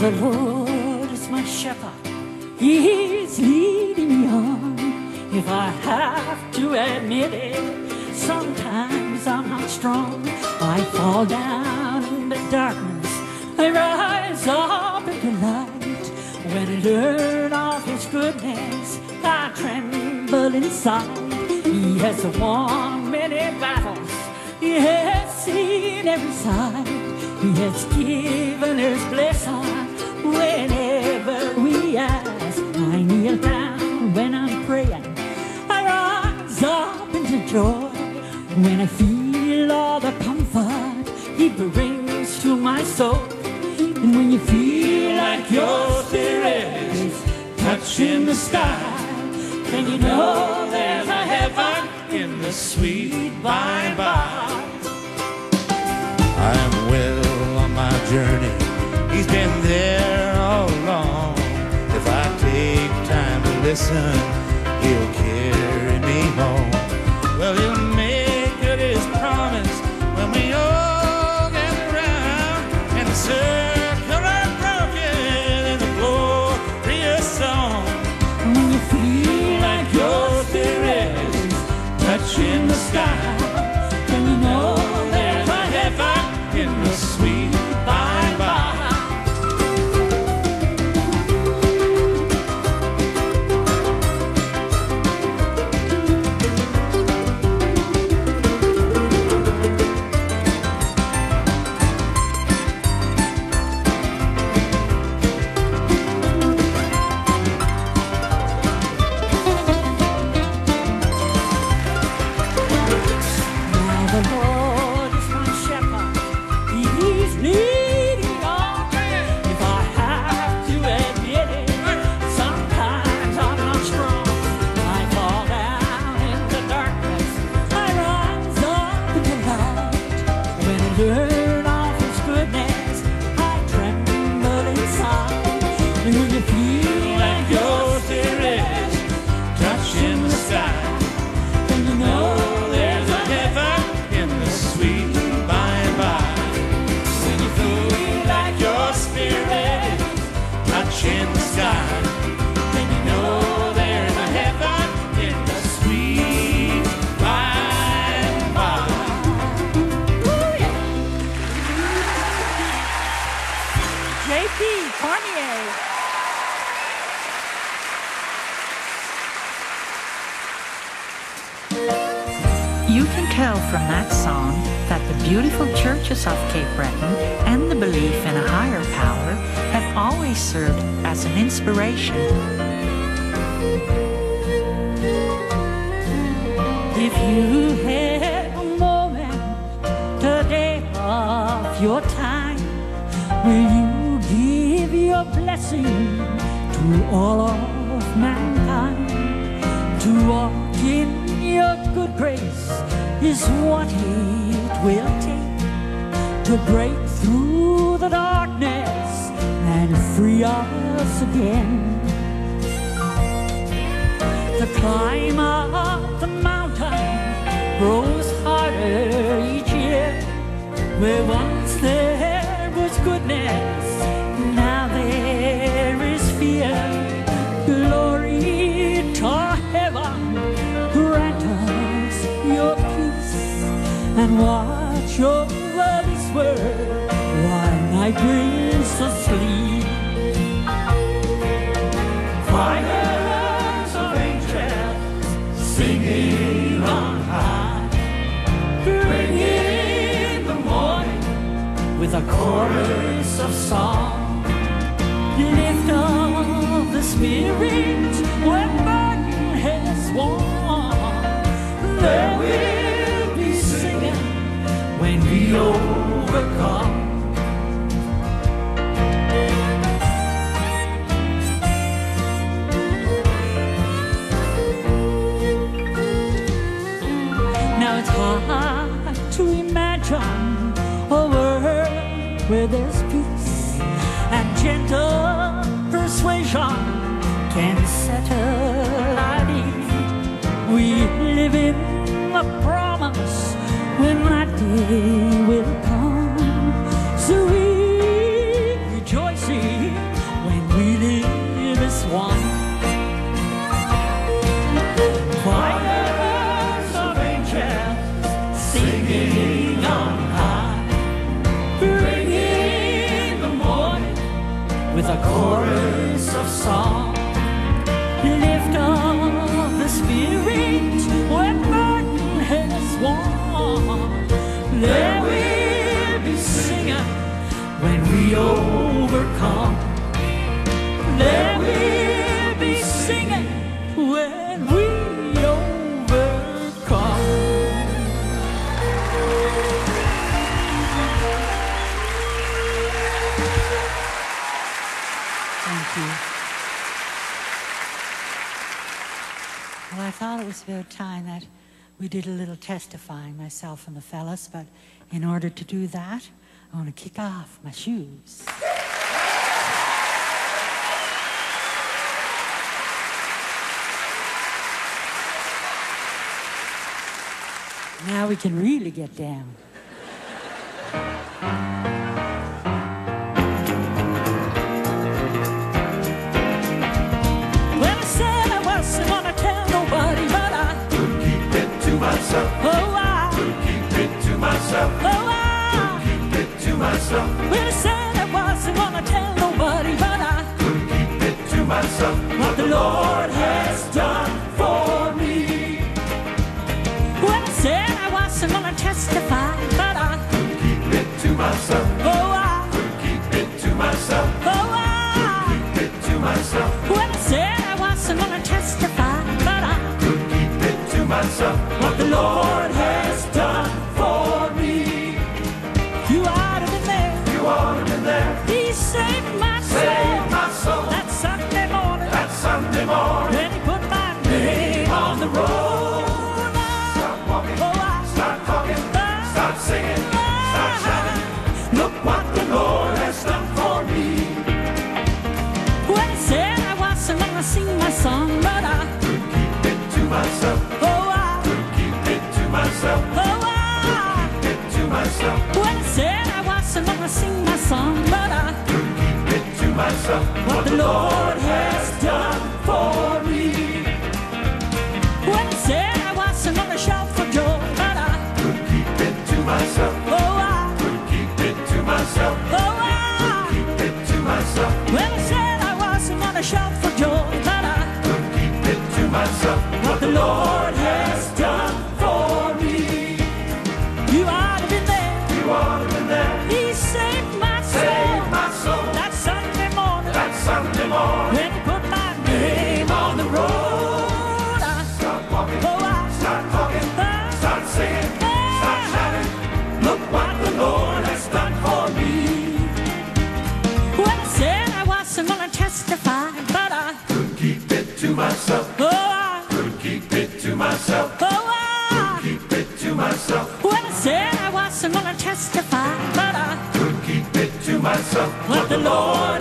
The Lord is my shepherd, He's leading me on. If I have to admit it, sometimes I'm not strong. I fall down in the darkness, I rise up into light. When I learn of His goodness, I tremble inside. He has won many battles, He has seen every side. He has given His blessing whenever we ask. I kneel down when I'm praying, I rise up into joy. When I feel all the comfort He brings to my soul. And when you feel like your spirit is touching the sky, then you know there's a heaven in the sweet by and by. I am well on my journey, He's been there all along. If I take time to listen, He'll carry me home. Well, He'll make good His promise when we all gather around and the circle unbroken in the glorious song. When you feel Like your spirit is touching the sky, then you know there's a heaven in the sweet by and by. The Lord is my shepherd, He's leading on. If I have to admit it, sometimes I'm not strong. I fall down in the darkness, I rise up into light. When I learn of His goodness, I tremble inside. And when you feel Like your spirit is touching the sky, then you know there's a heaven in the sweet by and by. When you feel like your spirit is touching the sky, then you know there's a heaven in the sweet by and by. J.P. Cormier. You can tell from that song that the beautiful churches of Cape Breton and the belief in a higher power have always served as an inspiration. If you had a moment today of your time, will you give your blessing to all of mankind? To walk in your good grace is what it will take to break through the darkness and free us again. The climb up the mountain grows harder each year. Where once there was goodness, now there is fear. Glory to heaven, grant us your peace, and watch over this world while night brings us sleep. Choirs of angels singing on high, bringing the morning with a chorus of song. Lift up the spirit when burden has won. There will be singing when we overcome. Now it's hard to imagine a world where there's peace and gentle persuasion can settle our need. We live in a promise when that day will come. So we rejoicing of song. Lift up the spirit when burden has worn. There will be singing when we overcome. There will be singing when we overcome. Thank you. Well, I thought it was about time that we did a little testifying, myself and the fellas, but in order to do that, I want to kick off my shoes. Now we can really get down. Well, I said I wasn't gonna tell nobody, but I Couldn't keep it to myself. Couldn't keep it to myself. Couldn't keep it to myself. Well, I said I wasn't gonna tell nobody, but I Couldn't keep it to myself. what the Lord has done for me. Well, I said I wasn't gonna testify, but I Couldn't keep it to myself. Couldn't keep it to myself. Keep it to myself. Well, I said I wasn't gonna testify, but I Couldn't keep it to myself. what the Lord has done for me. You ought to be there. You ought to be there. He saved my soul. Save my soul. That Sunday morning. That Sunday morning. When he put my name on the road. Start walking. Oh, I Start talking. Start singing. Start shouting. Look what the Lord has done for me. When I said I wasn't gonna sing my song, but I Couldn't keep it to myself. Couldn't keep it to myself. Keep it to myself. when I said I wasn't gonna sing my song, but I Couldn't keep it to myself. what the Lord has done for me. When I said I wasn't gonna shout for joy, but I Couldn't keep it to myself. Couldn't keep it to myself. Keep it to myself. when I said I wasn't gonna shout for joy, but I Couldn't keep it to myself. what the Lord has done for me. You ought to be there. You ought to be there. He saved my Save soul. my soul. That Sunday morning. That Sunday morning. When he put my name on the road, I Start walking. oh, I Start talking. Start singing. Start shouting. Look what the Lord has done for me. when I said I wasn't gonna testify, but I Couldn't keep it to myself. Couldn't keep it to myself. Keep it to myself. when I said I wasn't gonna testify, but I Couldn't keep it to myself. what the Lord